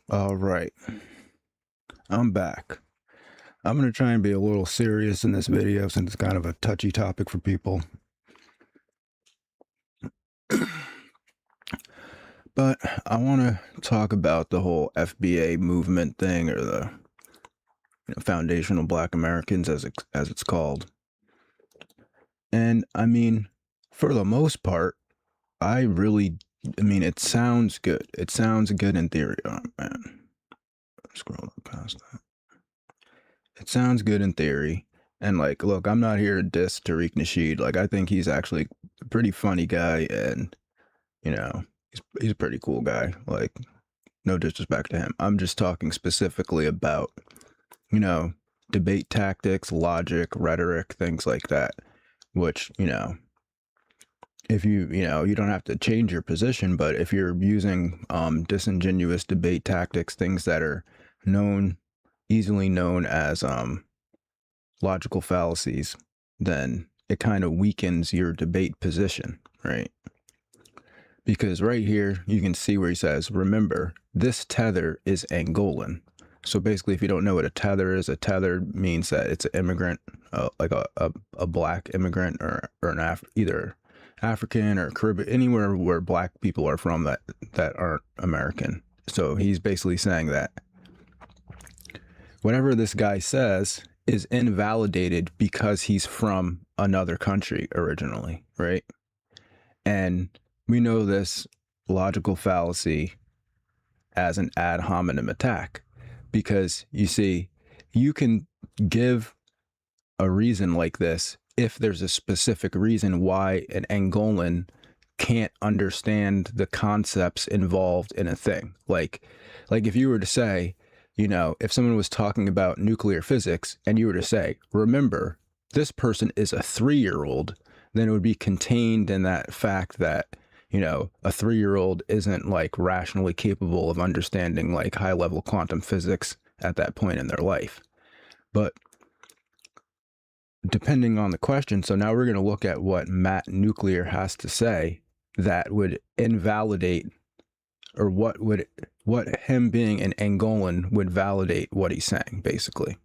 All right, I'm back. I'm going to try and be a little serious in this video since it's kind of a touchy topic for people. But I want to talk about the whole FBA movement thing, or the Foundational Black Americans as it's called. And I mean, for the most part, it sounds good. It sounds good in theory. Oh man, scroll up past that. It sounds good in theory. And like, look, I'm not here to diss Tariq Nasheed. Like, I think he's actually a pretty funny guy, and he's a pretty cool guy. Like, no disrespect to him. I'm just talking specifically about, debate tactics, logic, rhetoric, things like that. Which, if you don't have to change your position, but if you're using disingenuous debate tactics, things that are easily known as logical fallacies, then it kind of weakens your debate position, right? Because right here, you can see where he says, remember, this tether is Angolan. So basically, if you don't know what a tether means that it's an immigrant, like a black immigrant, or either African or Caribbean, anywhere where black people are from that aren't American. So he's basically saying that whatever this guy says is invalidated because he's from another country originally, right? And we know this logical fallacy as an ad hominem attack, because you see, you can give a reason like this if there's a specific reason why an Angolan can't understand the concepts involved in a thing. Like if you were to say, if someone was talking about nuclear physics and you were to say, remember, this person is a 3-year-old, then it would be contained in that fact that, a 3-year-old isn't like rationally capable of understanding like high level quantum physics at that point in their life. But depending on the question, so now we're going to look at what Matt Nuclear has to say that would invalidate, or what him being an Angolan would validate what he's saying, basically.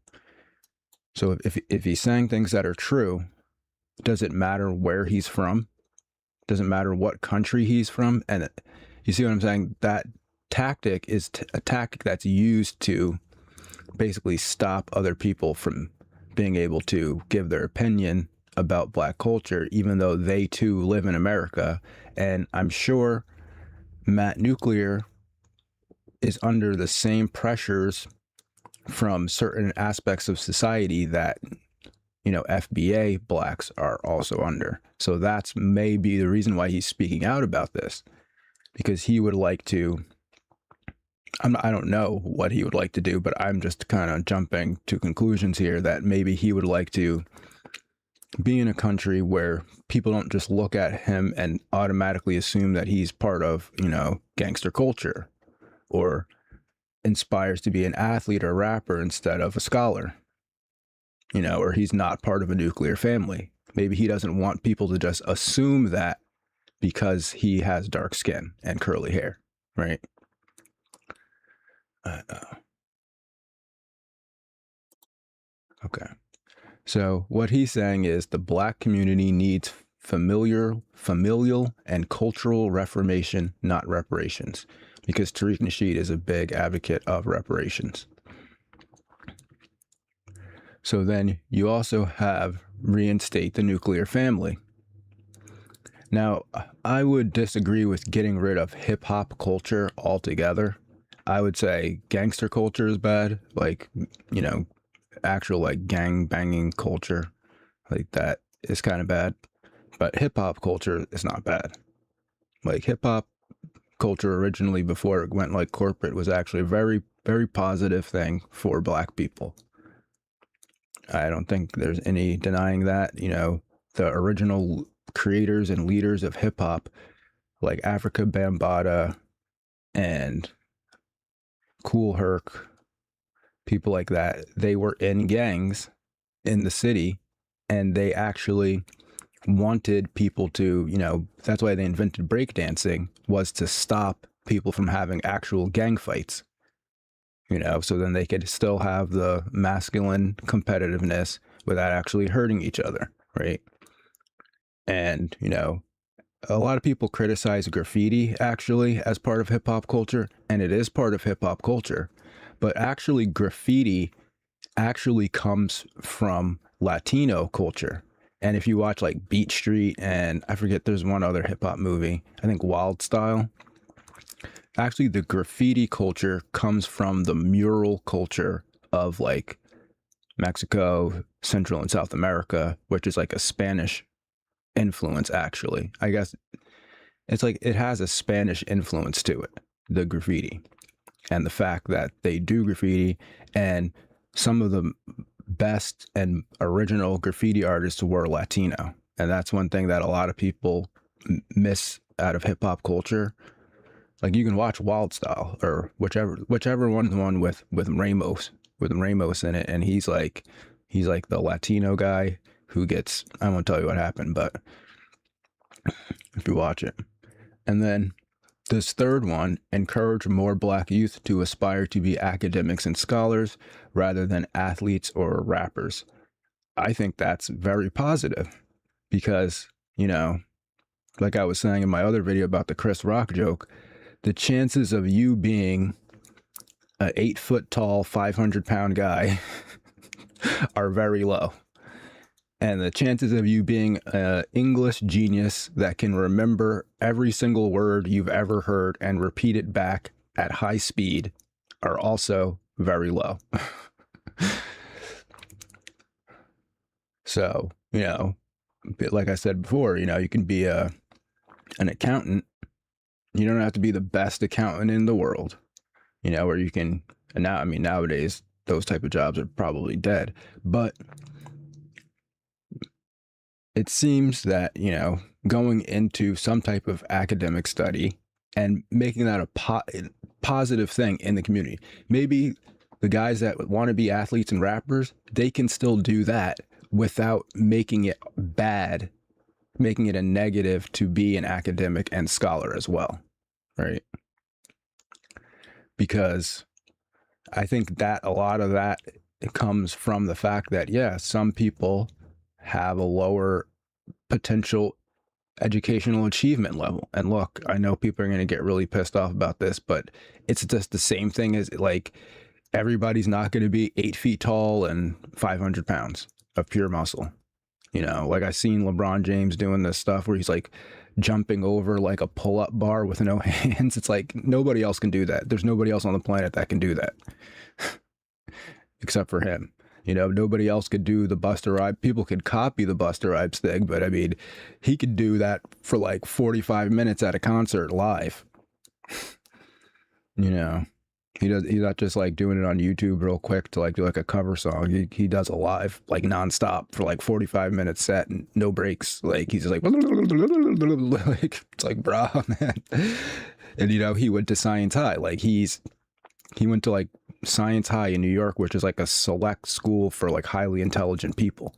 So if he's saying things that are true, does it matter where he's from? Doesn't matter what country he's from? And you see what I'm saying? That tactic is a tactic that's used to basically stop other people from being able to give their opinion about black culture, even though they too live in America. And I'm sure Matt Nuclear is under the same pressures from certain aspects of society that, FBA blacks are also under. So that's maybe the reason why he's speaking out about this, because he would like to, I don't know what he would like to do, but I'm just kind of jumping to conclusions here that maybe he would like to be in a country where people don't just look at him and automatically assume that he's part of, gangster culture, or inspires to be an athlete or rapper instead of a scholar, or he's not part of a nuclear family. Maybe he doesn't want people to just assume that because he has dark skin and curly hair, right? Okay. So what he's saying is the black community needs familial and cultural reformation, not reparations, because Tariq Nasheed is a big advocate of reparations. So then you also have reinstate the nuclear family. Now, I would disagree with getting rid of hip hop culture altogether. I would say gangster culture is bad, like, actual like gang banging culture, like that is kind of bad. But hip hop culture is not bad. Like hip hop culture originally, before it went like corporate, was actually a very, very positive thing for black people. I don't think there's any denying that. The original creators and leaders of hip hop, like Africa Bambaataa and Kool Herc, people like that, they were in gangs in the city, and they actually wanted people to, that's why they invented breakdancing, was to stop people from having actual gang fights. so then they could still have the masculine competitiveness without actually hurting each other, right? And, a lot of people criticize graffiti actually as part of hip hop culture, and it is part of hip hop culture. But actually, graffiti actually comes from Latino culture. And if you watch like Beat Street, and I forget, there's one other hip hop movie, I think Wild Style. Actually, the graffiti culture comes from the mural culture of like Mexico, Central and South America, which is like a Spanish influence, actually. I guess it's like it has a Spanish influence to it, the graffiti, and the fact that they do graffiti, and some of the best and original graffiti artists were Latino. And that's one thing that a lot of people miss out of hip hop culture. Like, you can watch Wild Style or whichever one's the one with Ramos in it, and he's like the Latino guy who gets, I won't tell you what happened, but if you watch it. And then this third one, encourage more Black youth to aspire to be academics and scholars rather than athletes or rappers. I think that's very positive because, like I was saying in my other video about the Chris Rock joke, the chances of you being an 8-foot tall, 500-pound guy are very low. And the chances of you being an English genius that can remember every single word you've ever heard and repeat it back at high speed are also very low. So, like I said before, you can be an accountant. You don't have to be the best accountant in the world, or you can, and now, nowadays, those type of jobs are probably dead. But it seems that, going into some type of academic study and making that a positive thing in the community. Maybe the guys that want to be athletes and rappers, they can still do that without making it bad, making it a negative to be an academic and scholar as well, right? Because I think that a lot of that comes from the fact that, yeah, some people have a lower potential educational achievement level. And look, I know people are going to get really pissed off about this, but it's just the same thing as like everybody's not going to be 8 feet tall and 500 pounds of pure muscle. Like I seen LeBron James doing this stuff where he's like jumping over like a pull-up bar with no hands. It's like nobody else can do that. There's nobody else on the planet that can do that except for him. Nobody else could do the Busta Rhymes. People could copy the Busta Rhymes thing, but he could do that for like 45 minutes at a concert live. He's not just like doing it on YouTube real quick to like do like a cover song. He does a live like nonstop for like 45 minutes set and no breaks. Like he's just like, like it's like, bro, man. And he went to Science High. Like he went to like Science High in New York, which is like a select school for like highly intelligent people.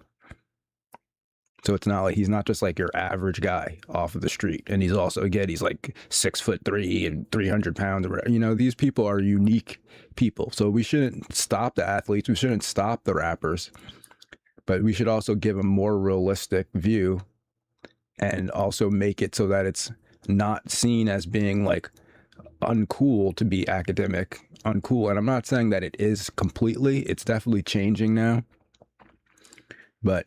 So it's not like he's not just like your average guy off of the street. And he's also, again, he's like 6'3" and 300 pounds. These people are unique people. So we shouldn't stop the athletes. We shouldn't stop the rappers, but we should also give a more realistic view and also make it so that it's not seen as being like uncool to be academic, uncool. And I'm not saying that it is completely, it's definitely changing now, but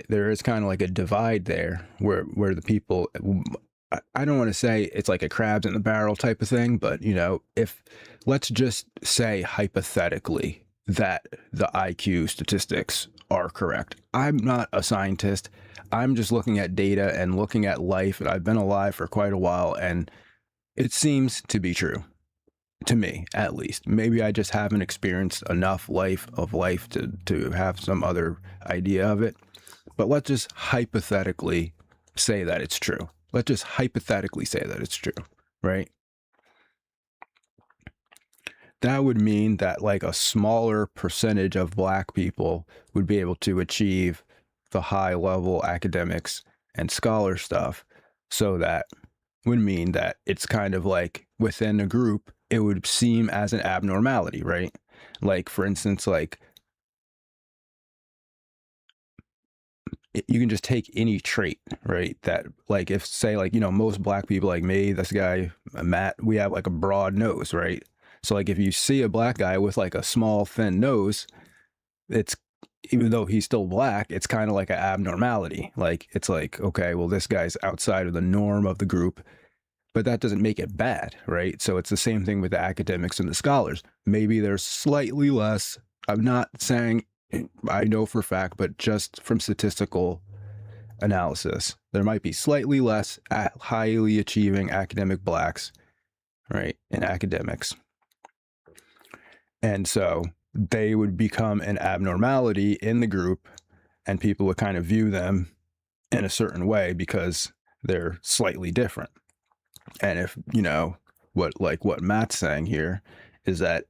there is kind of like a divide there where the people, I don't want to say it's like a crabs in the barrel type of thing, but if let's just say hypothetically that the IQ statistics are correct. I'm not a scientist. I'm just looking at data and looking at life, and I've been alive for quite a while, and it seems to be true to me, at least. Maybe I just haven't experienced enough life to have some other idea of it. But let's just hypothetically say that it's true. Let's just hypothetically say that it's true, right? That would mean that like a smaller percentage of Black people would be able to achieve the high level academics and scholar stuff. So that would mean that it's kind of like within a group, it would seem as an abnormality, right? Like, for instance, like you can just take any trait, right? That, like, if say, like, most black people, like me, this guy, Matt, we have like a broad nose, right? So, like, if you see a black guy with like a small, thin nose, it's, even though he's still black, it's kind of like an abnormality. Like, it's like, okay, well, this guy's outside of the norm of the group, but that doesn't make it bad, right? So it's the same thing with the academics and the scholars. Maybe there's slightly less. I'm not saying I know for a fact, but just from statistical analysis, there might be slightly less highly achieving academic blacks, right, in academics. And so they would become an abnormality in the group, and people would kind of view them in a certain way because they're slightly different. And if, what Matt's saying here is that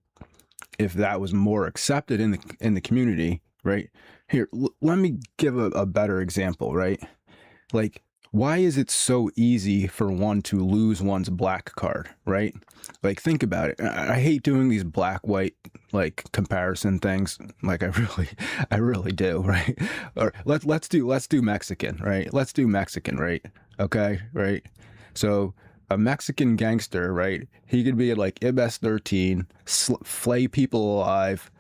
if that was more accepted in the community, right? Here, let me give a better example, right? Like, why is it so easy for one to lose one's black card, right? Like, think about it. I hate doing these black white like comparison things. Like, I really do, right? Or let's do Mexican, right? Let's do Mexican, right? Okay, right? So a Mexican gangster, right? He could be like MS-13, flay people alive,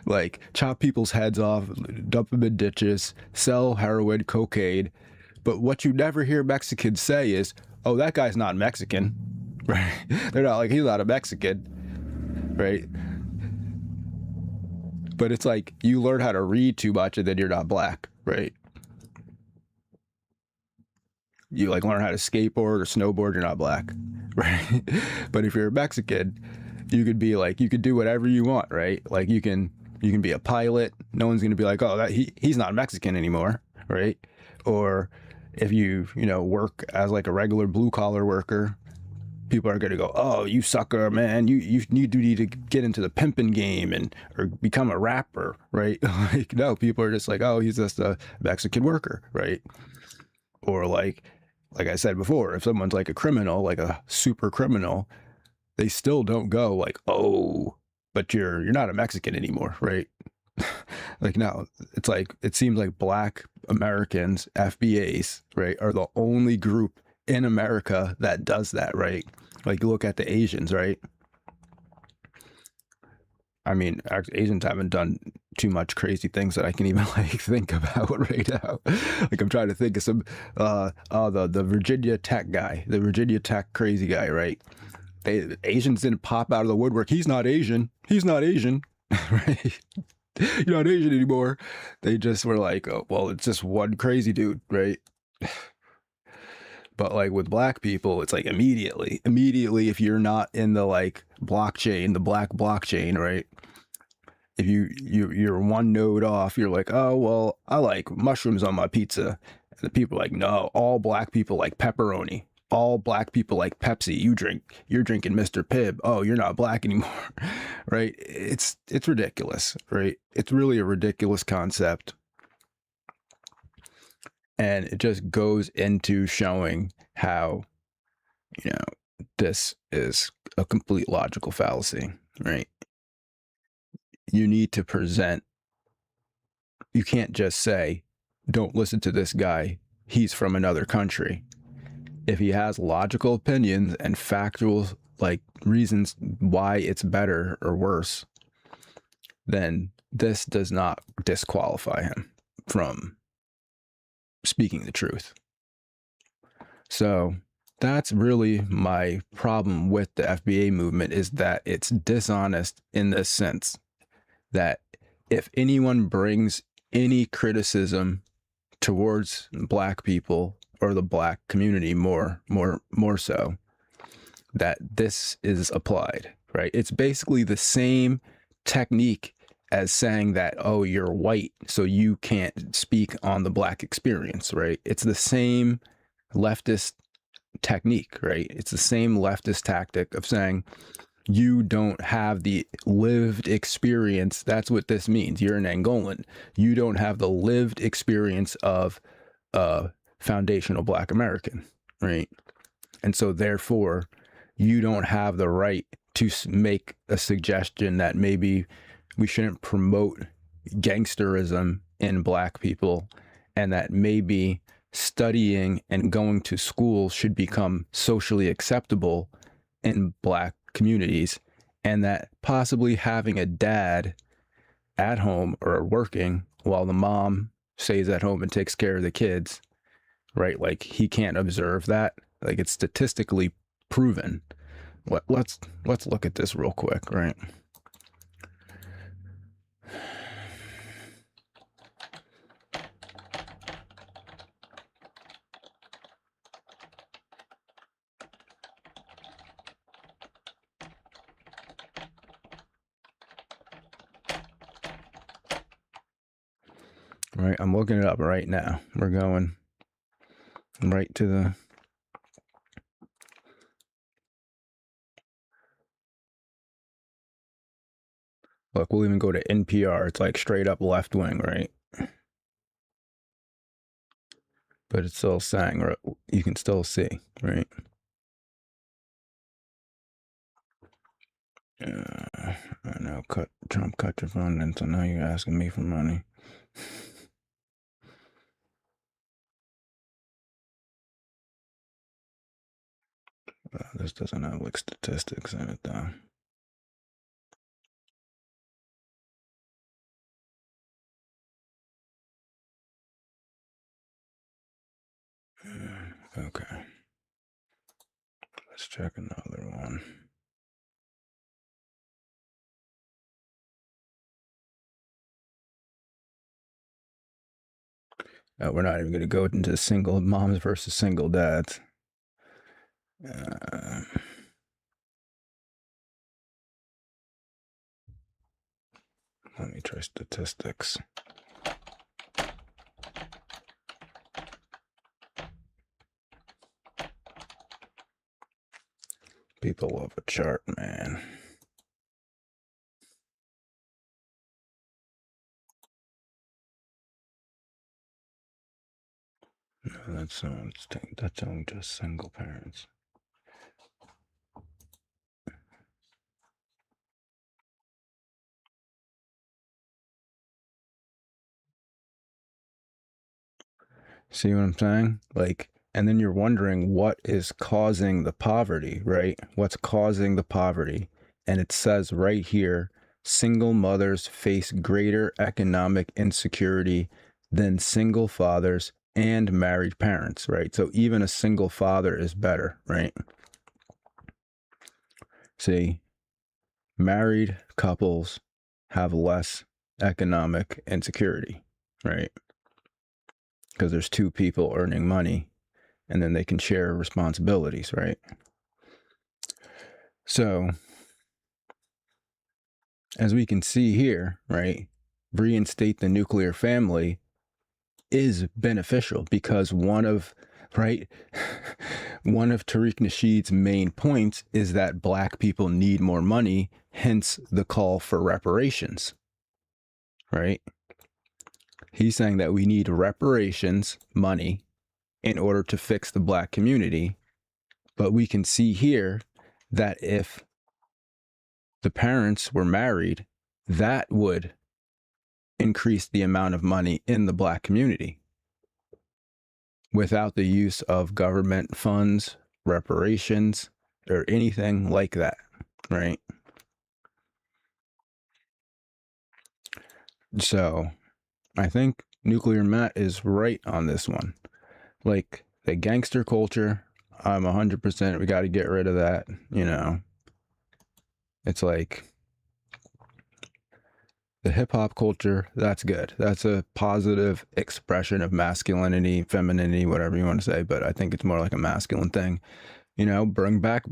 like chop people's heads off, dump them in ditches, sell heroin, cocaine. But what you never hear Mexicans say is, oh, that guy's not Mexican, right? They're not like, he's not a Mexican, right? But it's like, you learn how to read too much and then you're not black, right? You like learn how to skateboard or snowboard, you're not black, right? But if you're a Mexican, you could be like, you could do whatever you want, right? Like you can be a pilot. No one's going to be like, oh, that he's not Mexican anymore, right? Or if you work as like a regular blue collar worker, people are going to go, oh, you sucker, man. You need to get into the pimping game or become a rapper, right? Like, no, people are just like, oh, he's just a Mexican worker, right? Or like I said before, if someone's like a criminal, like a super criminal, they still don't go like, oh, but you're not a Mexican anymore, right? Like, no, it's like, it seems like black Americans, FBAs, right, are the only group in America that does that, right? Like, you look at the Asians, right? I mean, Asians haven't done too much crazy things that I can even like think about right now. Like, I'm trying to think of some, the Virginia Tech guy, the Virginia Tech crazy guy, right? Asians didn't pop out of the woodwork. He's not Asian. He's not Asian, right? You're not Asian anymore. They just were like, oh, well, it's just one crazy dude, right? But like with black people, it's like immediately, if you're not in the like blockchain, the black blockchain, right? If you're one node off, you're like, oh, well, I like mushrooms on my pizza. And the people are like, no, all black people like pepperoni. All black people like Pepsi. You're drinking Mr. Pibb. Oh, you're not black anymore, right? It's ridiculous, right? It's really a ridiculous concept. And it just goes into showing how, this is a complete logical fallacy, right? You need to present, you can't just say, don't listen to this guy, he's from another country. If he has logical opinions and factual like reasons why it's better or worse, then this does not disqualify him from speaking the truth. So that's really my problem with the FBA movement, is that it's dishonest in the sense that if anyone brings any criticism towards black people or the black community more so, that this is applied, right? It's basically the same technique as saying that, oh, you're white, so you can't speak on the black experience, right? It's the same leftist technique, right? It's the same leftist tactic of saying you don't have the lived experience. That's what this means. You're an Angolan. You don't have the lived experience of a foundational black American, right? And so therefore, you don't have the right to make a suggestion that maybe we shouldn't promote gangsterism in Black people, and that maybe studying and going to school should become socially acceptable in Black communities, and that possibly having a dad at home or working while the mom stays at home and takes care of the kids, right? Like he can't observe that. Like it's statistically proven. Let's look at this real quick, right? Right, I'm looking it up right now. We're going right to the look. We'll even go to NPR. It's like straight up left wing, right? But it's still saying, right, you can still see, right? I know. Trump cut your funding, so now you're asking me for money. This doesn't have like statistics in it though. Okay. Let's check another one. We're not even going to go into single moms versus single dads. Let me try statistics. People love a chart, man. No, that's only just single parents. See what I'm saying? Like, and then you're wondering what is causing the poverty, right? What's causing the poverty? And it says right here, single mothers face greater economic insecurity than single fathers and married parents, right? So even a single father is better, right? See, married couples have less economic insecurity, right? Because there's two people earning money and then they can share responsibilities, right? So, as we can see here, right, reinstate the nuclear family is beneficial because one of Tariq Nasheed's main points is that Black people need more money, hence the call for reparations, right? He's saying that we need reparations money in order to fix the Black community. But we can see here that if the parents were married, that would increase the amount of money in the Black community without the use of government funds, reparations, or anything like that, right? So I think Nuclear Matt is right on this one. Like the gangster culture, I'm 100%, we got to get rid of that, you know. It's like the hip hop culture, that's good. That's a positive expression of masculinity, femininity, whatever you want to say, but I think it's more like a masculine thing. You know, bring back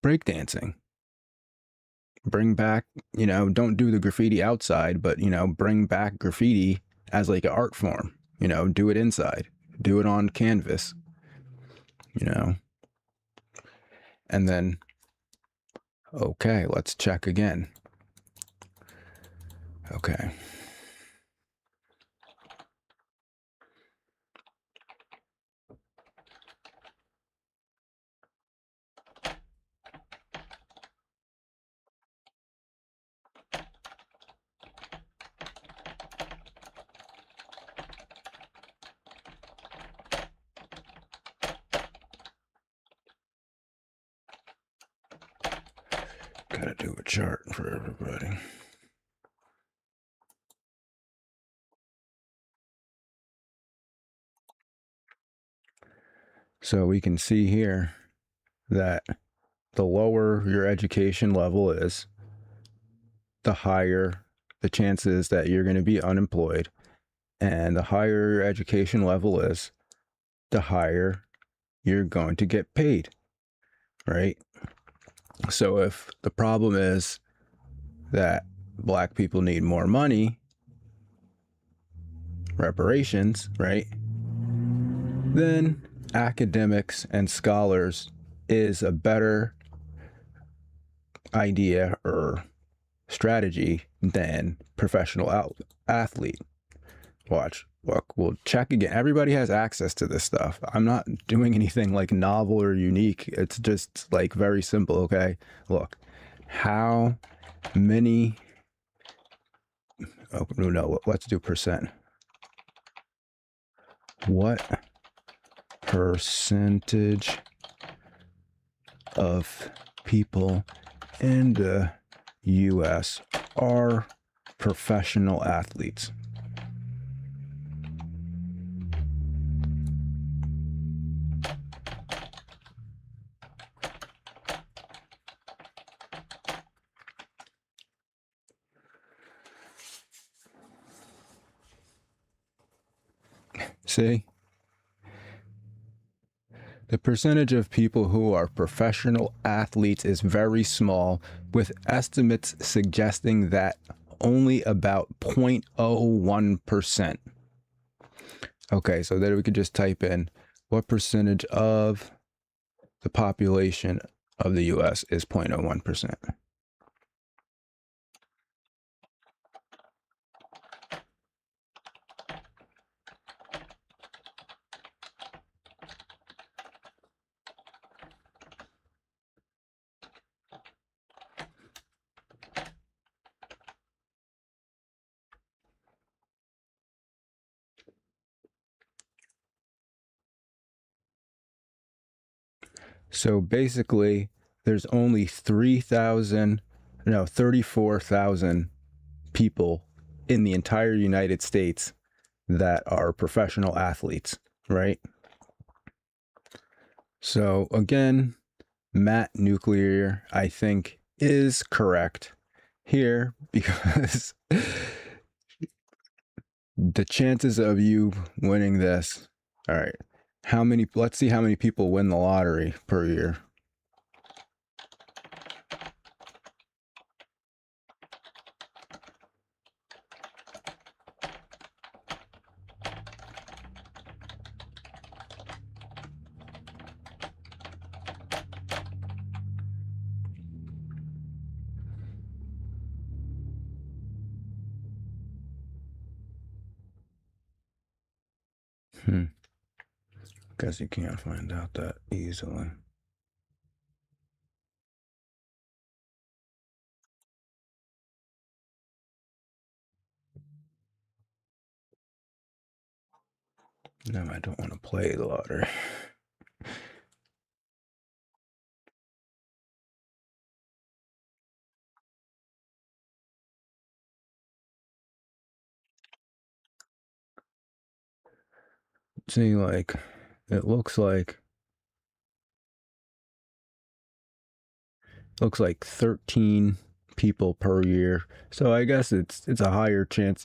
breakdancing. Bring back, you know, don't do the graffiti outside, but, you know, bring back graffiti as like an art form. You know, do it inside, do it on canvas, you know. And then, okay, let's check again. Okay. gotta do a chart for everybody. So we can see here that the lower your education level is, the higher the chances that you're going to be unemployed. And the higher your education level is, the higher you're going to get paid, right? So if the problem is that black people need more money, reparations, right? Then academics and scholars is a better idea or strategy than professional athlete. Watch. Look, we'll check again. Everybody has access to this stuff. I'm not doing anything like novel or unique. It's just like very simple, okay? Look, how many, oh, no, let's do percent. What percentage of people in the US are professional athletes? See? The percentage of people who are professional athletes is very small, with estimates suggesting that only about 0.01%. Okay, so then we could just type in what percentage of the population of the US is 0.01%. So basically, there's only 34,000 people in the entire United States that are professional athletes, right? So again, Matt Nuclear, I think, is correct here because the chances of you winning this, all right, let's see how many people win the lottery per year. Guess you can't find out that easily. No, I don't want to play the lottery. See, like, it looks like 13 people per year. So I guess it's a higher chance.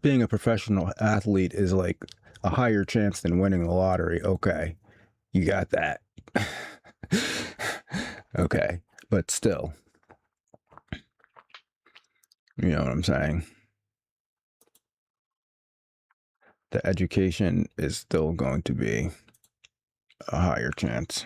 Being a professional athlete is like a higher chance than winning the lottery. Okay, you got that. Okay, but still, you know what I'm saying? The education is still going to be a higher chance.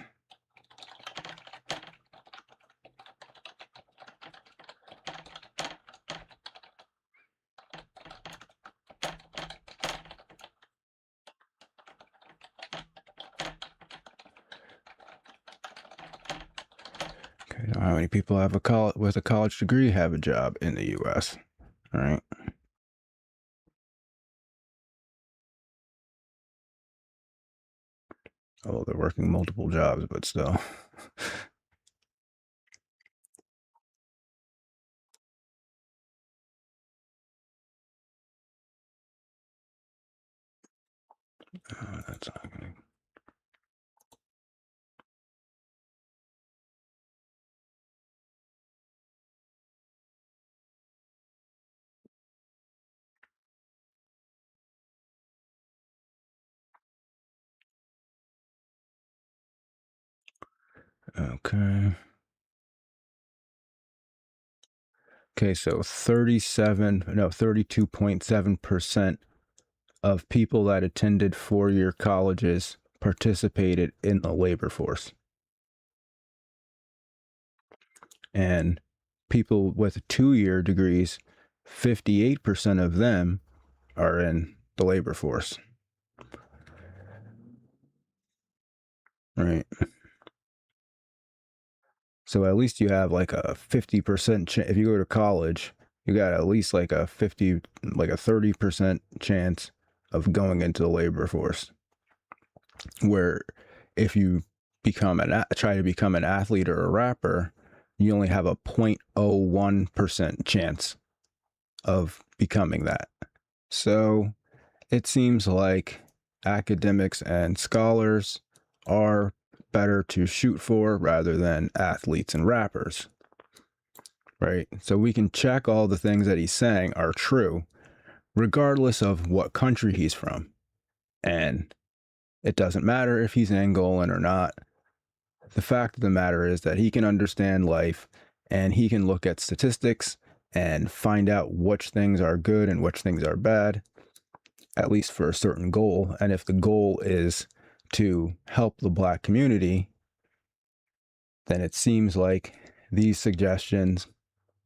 Okay, now how many people have with a college degree have a job in the U.S.? All right. Oh, they're working multiple jobs, but still. That's not gonna... Okay. Okay, so 32.7% of people that attended four-year colleges participated in the labor force. And people with two-year degrees, 58% of them are in the labor force. Right. So at least you have like a 50% if you go to college, you got at least like a 30% chance of going into the labor force. Where if you try to become an athlete or a rapper, you only have a 0.01% chance of becoming that. So it seems like academics and scholars are better to shoot for rather than athletes and rappers, right? So we can check all the things that he's saying are true, regardless of what country he's from. And it doesn't matter if he's Angolan or not. The fact of the matter is that he can understand life and he can look at statistics and find out which things are good and which things are bad, at least for a certain goal. And if the goal is to help the Black community, then it seems like these suggestions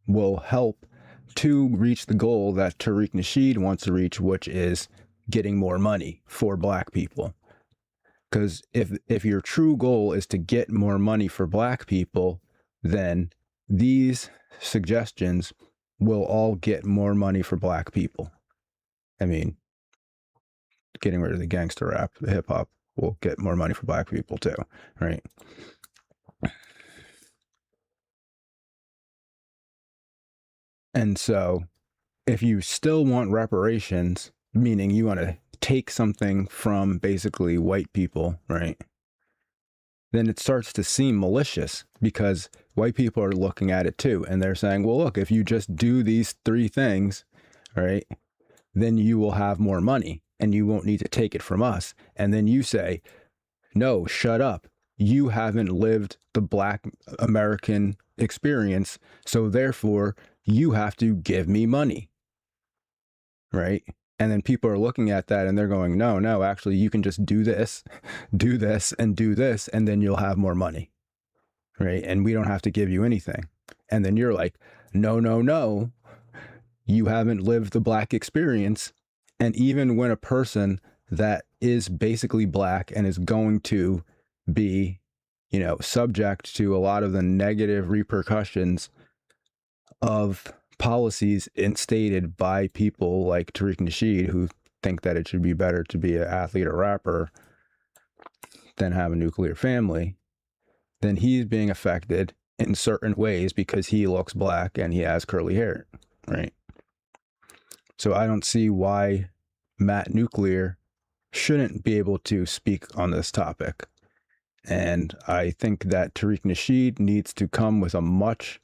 will help to reach the goal that Tariq Nasheed wants to reach, which is getting more money for Black people. Because if your true goal is to get more money for Black people, then these suggestions will all get more money for Black people. I mean, getting rid of the gangster rap, the hip hop will get more money for Black people too, right? And so if you still want reparations, meaning you want to take something from basically white people, right? Then it starts to seem malicious because white people are looking at it too. And they're saying, well, look, if you just do these three things, right, then you will have more money and you won't need to take it from us. And then you say, no, shut up. You haven't lived the Black American experience. So therefore, you have to give me money. Right. And then people are looking at that and they're going, no, actually, you can just do this, and do this, and then you'll have more money. Right. And we don't have to give you anything. And then you're like, no, you haven't lived the Black experience. And even when a person that is basically Black and is going to be, subject to a lot of the negative repercussions of policies instated by people like Tariq Nasheed, who think that it should be better to be an athlete or rapper than have a nuclear family, then he's being affected in certain ways because he looks Black and he has curly hair, right? So I don't see why Matt Nuclear shouldn't be able to speak on this topic. And I think that Tariq Nasheed needs to come with a much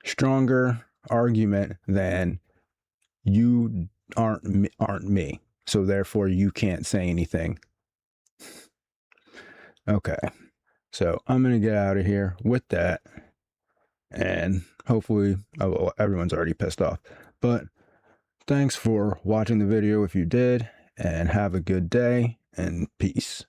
stronger argument than you aren't me, so therefore you can't say anything. Okay, so I'm gonna get out of here with that, and hopefully everyone's already pissed off, but thanks for watching the video if you did, and have a good day and peace.